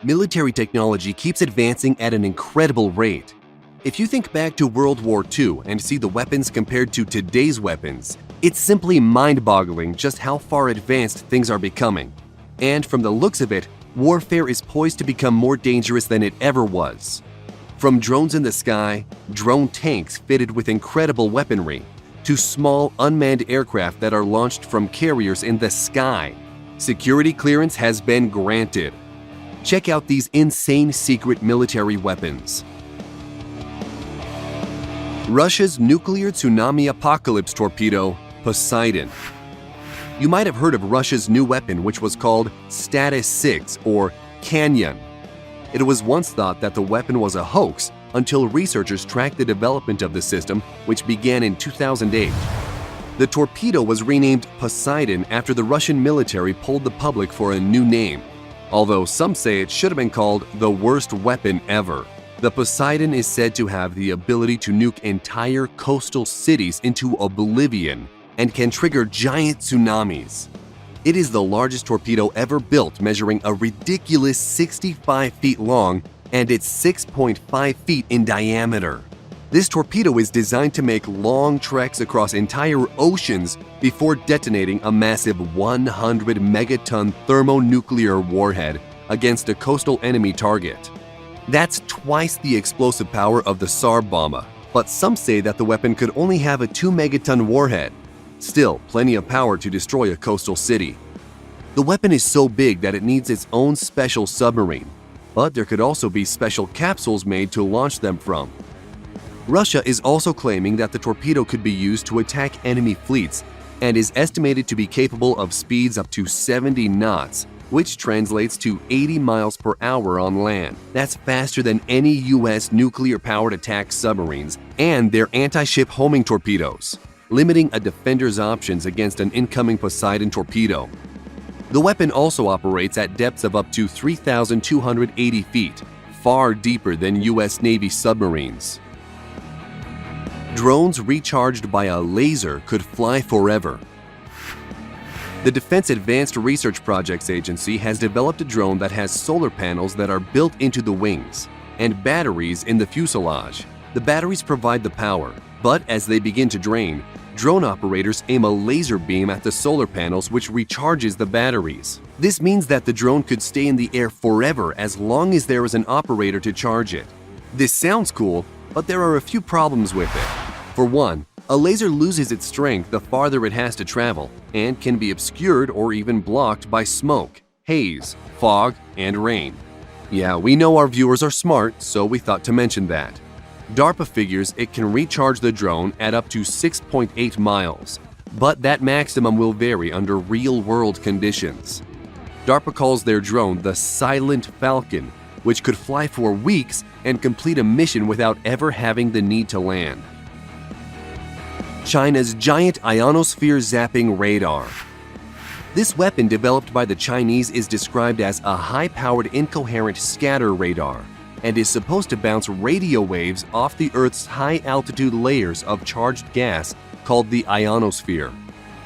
Military technology keeps advancing at an incredible rate. If you think back to World War II and see the weapons compared to today's weapons, it's simply mind-boggling just how far advanced things are becoming. And from the looks of it, warfare is poised to become more dangerous than it ever was. From drones in the sky, drone tanks fitted with incredible weaponry, to small unmanned aircraft that are launched from carriers in the sky, security clearance has been granted. Check out these insane secret military weapons. Russia's nuclear tsunami apocalypse torpedo, Poseidon. You might have heard of Russia's new weapon, which was called Status 6 or Canyon. It was once thought that the weapon was a hoax until researchers tracked the development of the system, which began in 2008. The torpedo was renamed Poseidon after the Russian military polled the public for a new name, although some say it should have been called the worst weapon ever. The Poseidon is said to have the ability to nuke entire coastal cities into oblivion and can trigger giant tsunamis. It is the largest torpedo ever built, measuring a ridiculous 65 feet long and it's 6.5 feet in diameter. This torpedo is designed to make long treks across entire oceans before detonating a massive 100 megaton thermonuclear warhead against a coastal enemy target. That's twice the explosive power of the Tsar Bomba, but some say that the weapon could only have a 2 megaton warhead. Still, plenty of power to destroy a coastal city. The weapon is so big that it needs its own special submarine, but there could also be special capsules made to launch them from. Russia is also claiming that the torpedo could be used to attack enemy fleets and is estimated to be capable of speeds up to 70 knots, which translates to 80 miles per hour on land. That's faster than any US nuclear-powered attack submarines and their anti-ship homing torpedoes, limiting a defender's options against an incoming Poseidon torpedo. The weapon also operates at depths of up to 3,280 feet, far deeper than US Navy submarines. Drones recharged by a laser could fly forever. The Defense Advanced Research Projects Agency has developed a drone that has solar panels that are built into the wings and batteries in the fuselage. The batteries provide the power, but as they begin to drain, drone operators aim a laser beam at the solar panels, which recharges the batteries. This means that the drone could stay in the air forever as long as there is an operator to charge it. This sounds cool, but there are a few problems with it. For one, a laser loses its strength the farther it has to travel and can be obscured or even blocked by smoke, haze, fog, and rain. Yeah, we know our viewers are smart, so we thought to mention that. DARPA figures it can recharge the drone at up to 6.8 miles, but that maximum will vary under real-world conditions. DARPA calls their drone the Silent Falcon, which could fly for weeks and complete a mission without ever having the need to land. China's giant ionosphere zapping radar. This weapon developed by the Chinese is described as a high-powered incoherent scatter radar and is supposed to bounce radio waves off the Earth's high-altitude layers of charged gas called the ionosphere.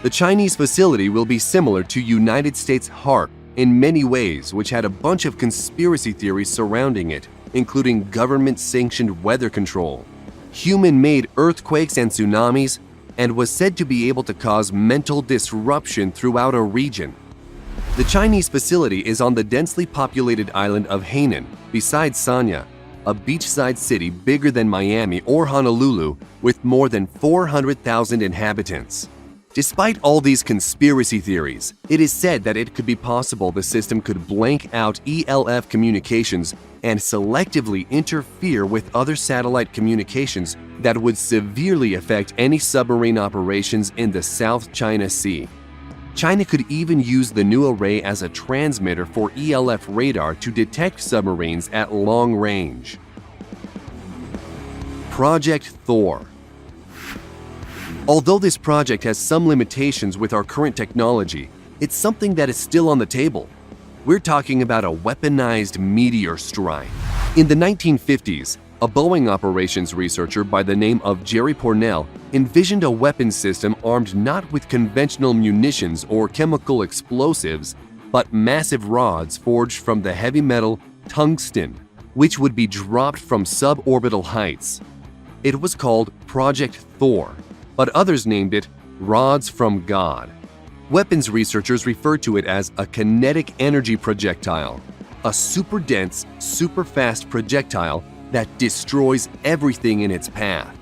The Chinese facility will be similar to United States HAARP in many ways, which had a bunch of conspiracy theories surrounding it, including government-sanctioned weather control, human-made earthquakes and tsunamis, and was said to be able to cause mental disruption throughout a region. The Chinese facility is on the densely populated island of Hainan, beside Sanya, a beachside city bigger than Miami or Honolulu with more than 400,000 inhabitants. Despite all these conspiracy theories, it is said that it could be possible the system could blank out ELF communications and selectively interfere with other satellite communications that would severely affect any submarine operations in the South China Sea. China could even use the new array as a transmitter for ELF radar to detect submarines at long range. Project Thor. Although this project has some limitations with our current technology, it's something that is still on the table. We're talking about a weaponized meteor strike. In the 1950s, a Boeing operations researcher by the name of Jerry Pournelle envisioned a weapon system armed not with conventional munitions or chemical explosives, but massive rods forged from the heavy metal tungsten, which would be dropped from suborbital heights. It was called Project Thor, but others named it rods from God. Weapons researchers refer to it as a kinetic energy projectile, a super dense, super fast projectile that destroys everything in its path.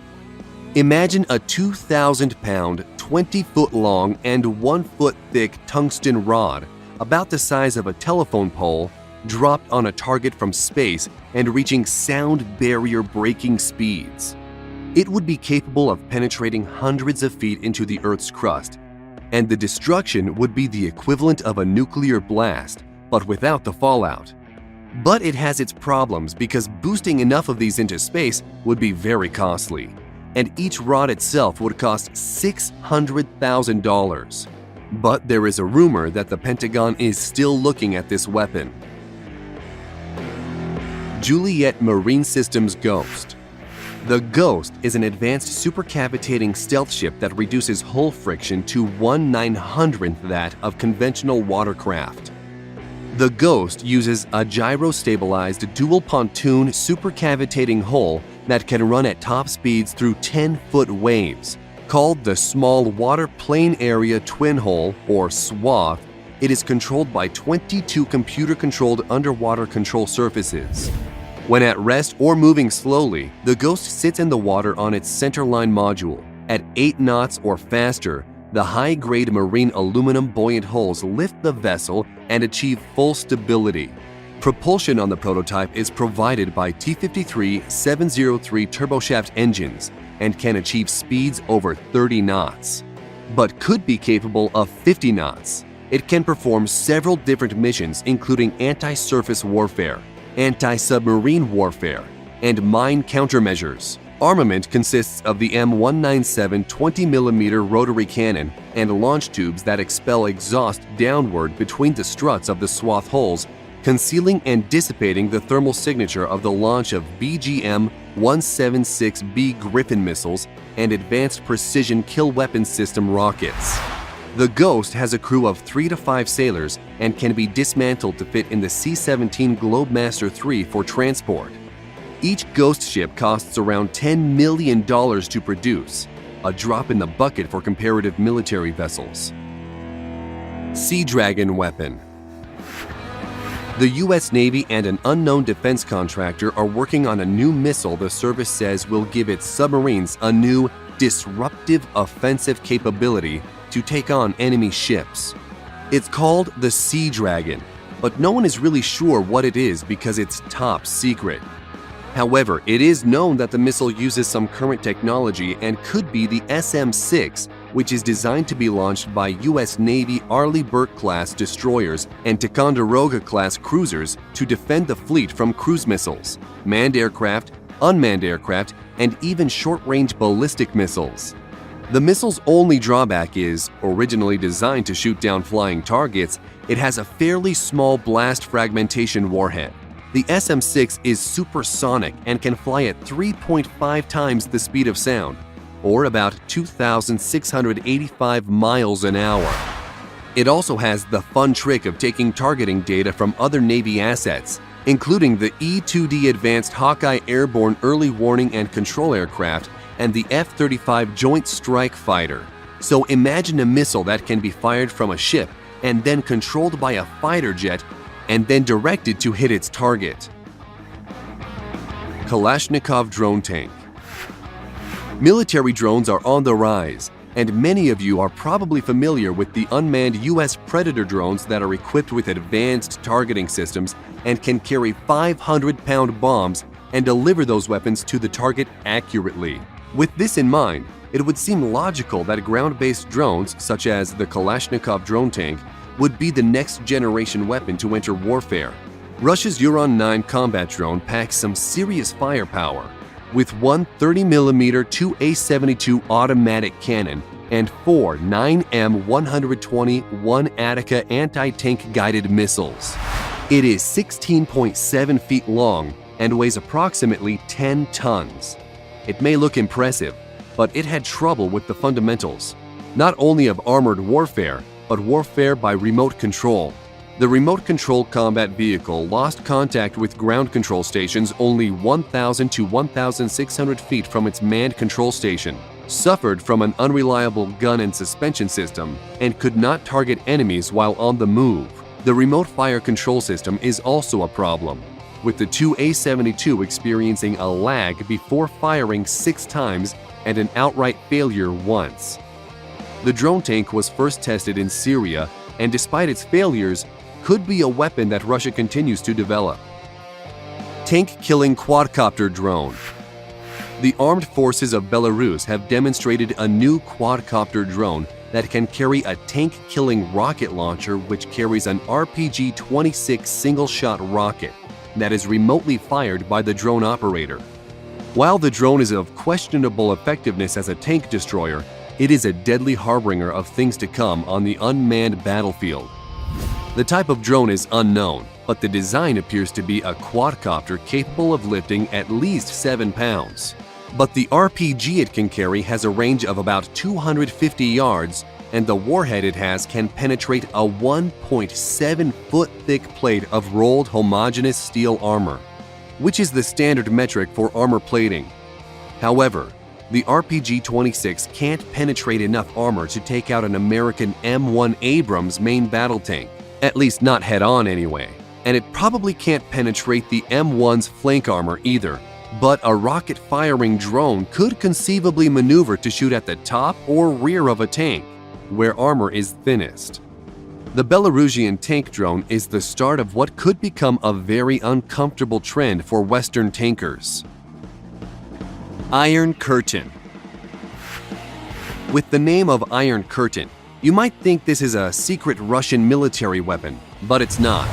Imagine a 2,000-pound, 20-foot-long and 1-foot-thick tungsten rod about the size of a telephone pole dropped on a target from space and reaching sound barrier-breaking speeds. It would be capable of penetrating hundreds of feet into the Earth's crust, and the destruction would be the equivalent of a nuclear blast, but without the fallout. But it has its problems because boosting enough of these into space would be very costly, and each rod itself would cost $600,000. But there is a rumor that the Pentagon is still looking at this weapon. Juliet Marine Systems Ghost. The Ghost is an advanced supercavitating stealth ship that reduces hull friction to 1/900th that of conventional watercraft. The Ghost uses a gyro-stabilized dual pontoon supercavitating hull that can run at top speeds through 10-foot waves. Called the Small Water Plane Area Twin Hull, or SWATH, it is controlled by 22 computer-controlled underwater control surfaces. When at rest or moving slowly, the Ghost sits in the water on its centerline module. At 8 knots or faster, the high-grade marine aluminum buoyant hulls lift the vessel and achieve full stability. Propulsion on the prototype is provided by T-53-703 turboshaft engines and can achieve speeds over 30 knots, but could be capable of 50 knots. It can perform several different missions including anti-surface warfare, anti-submarine warfare, and mine countermeasures. Armament consists of the M197 20mm rotary cannon and launch tubes that expel exhaust downward between the struts of the SWATH hulls, concealing and dissipating the thermal signature of the launch of BGM-176B Griffin missiles and advanced precision kill weapon system rockets. The Ghost has a crew of 3 to 5 sailors and can be dismantled to fit in the C-17 Globemaster III for transport. Each Ghost ship costs around $10 million to produce, a drop in the bucket for comparative military vessels. Sea Dragon weapon. The U.S. Navy and an unknown defense contractor are working on a new missile the service says will give its submarines a new, disruptive offensive capability to take on enemy ships. It's called the Sea Dragon, but no one is really sure what it is because it's top secret. However, it is known that the missile uses some current technology and could be the SM-6, which is designed to be launched by U.S. Navy Arleigh Burke-class destroyers and Ticonderoga-class cruisers to defend the fleet from cruise missiles, manned aircraft, unmanned aircraft, and even short-range ballistic missiles. The missile's only drawback is, originally designed to shoot down flying targets, it has a fairly small blast fragmentation warhead. The SM-6 is supersonic and can fly at 3.5 times the speed of sound, or about 2,685 miles an hour. It also has the fun trick of taking targeting data from other Navy assets, including the E-2D Advanced Hawkeye Airborne Early Warning and Control Aircraft and the F-35 Joint Strike Fighter. So imagine a missile that can be fired from a ship and then controlled by a fighter jet and then directed to hit its target. Kalashnikov drone tank. Military drones are on the rise, and many of you are probably familiar with the unmanned U.S. Predator drones that are equipped with advanced targeting systems and can carry 500-pound bombs and deliver those weapons to the target accurately. With this in mind, it would seem logical that ground-based drones, such as the Kalashnikov drone tank, would be the next generation weapon to enter warfare. Russia's Uran-9 combat drone packs some serious firepower, with one 30mm 2A72 automatic cannon and 4 9M120 1 Attica anti-tank guided missiles. It is 16.7 feet long and weighs approximately 10 tons. It may look impressive, but it had trouble with the fundamentals, not only of armored warfare, but warfare by remote control. The remote-controlled combat vehicle lost contact with ground control stations only 1,000 to 1,600 feet from its manned control station, suffered from an unreliable gun and suspension system, and could not target enemies while on the move. The remote fire control system is also a problem, with the two A-72 experiencing a lag before firing 6 times and an outright failure once. The drone tank was first tested in Syria, and despite its failures, could be a weapon that Russia continues to develop. Tank-killing quadcopter drone. The armed forces of Belarus have demonstrated a new quadcopter drone that can carry a tank-killing rocket launcher which carries an RPG-26 single-shot rocket that is remotely fired by the drone operator. While the drone is of questionable effectiveness as a tank destroyer, it is a deadly harbinger of things to come on the unmanned battlefield. The type of drone is unknown, but the design appears to be a quadcopter capable of lifting at least 7 pounds. But the RPG it can carry has a range of about 250 yards, and the warhead it has can penetrate a 1.7-foot thick plate of rolled homogeneous steel armor, which is the standard metric for armor plating. However, the RPG-26 can't penetrate enough armor to take out an American M1 Abrams main battle tank, at least not head-on anyway, and it probably can't penetrate the M1's flank armor either. But a rocket-firing drone could conceivably maneuver to shoot at the top or rear of a tank, where armor is thinnest. The Belarusian tank drone is the start of what could become a very uncomfortable trend for Western tankers. Iron Curtain. With the name of Iron Curtain, you might think this is a secret Russian military weapon, but it's not.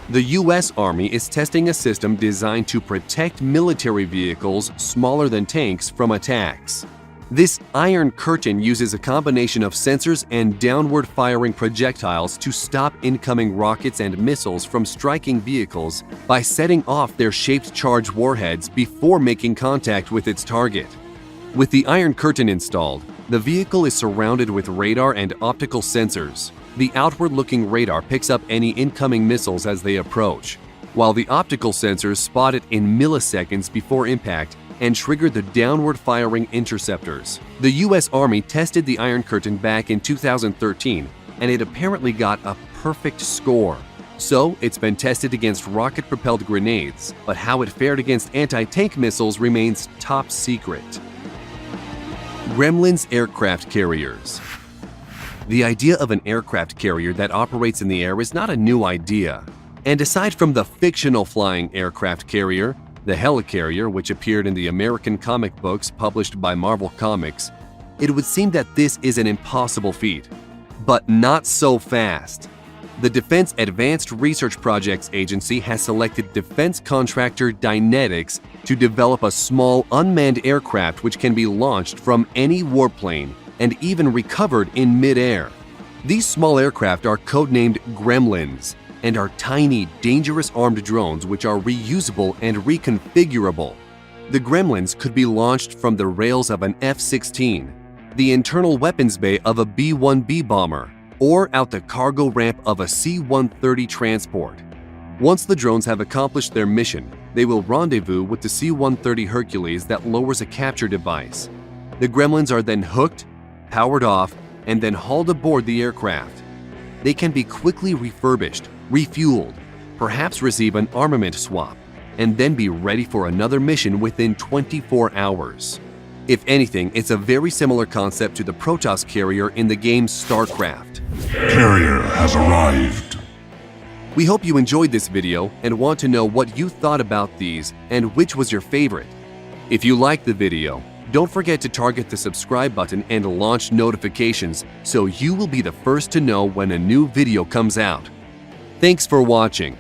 The US Army is testing a system designed to protect military vehicles smaller than tanks from attacks. This Iron Curtain uses a combination of sensors and downward-firing projectiles to stop incoming rockets and missiles from striking vehicles by setting off their shaped-charge warheads before making contact with its target. With the Iron Curtain installed, the vehicle is surrounded with radar and optical sensors. The outward-looking radar picks up any incoming missiles as they approach, while the optical sensors spot it in milliseconds before impact and trigger the downward-firing interceptors. The US Army tested the Iron Curtain back in 2013, and it apparently got a perfect score. So, it's been tested against rocket-propelled grenades, but how it fared against anti-tank missiles remains top secret. Gremlins aircraft carriers. The idea of an aircraft carrier that operates in the air is not a new idea. And aside from the fictional flying aircraft carrier, the helicarrier, which appeared in the American comic books published by Marvel Comics, it would seem that this is an impossible feat. But not so fast. The Defense Advanced Research Projects Agency has selected defense contractor Dynetics to develop a small unmanned aircraft which can be launched from any warplane and even recovered in mid-air. These small aircraft are codenamed Gremlins and are tiny, dangerous armed drones which are reusable and reconfigurable. The Gremlins could be launched from the rails of an F-16, the internal weapons bay of a B-1B bomber, or out the cargo ramp of a C-130 transport. Once the drones have accomplished their mission, they will rendezvous with the C-130 Hercules that lowers a capture device. The Gremlins are then hooked, powered off, and then hauled aboard the aircraft. They can be quickly refurbished, refueled, perhaps receive an armament swap, and then be ready for another mission within 24 hours. If anything, it's a very similar concept to the Protoss carrier in the game StarCraft. Carrier has arrived. We hope you enjoyed this video and want to know what you thought about these and which was your favorite. If you liked the video, don't forget to target the subscribe button and launch notifications so you will be the first to know when a new video comes out. Thanks for watching.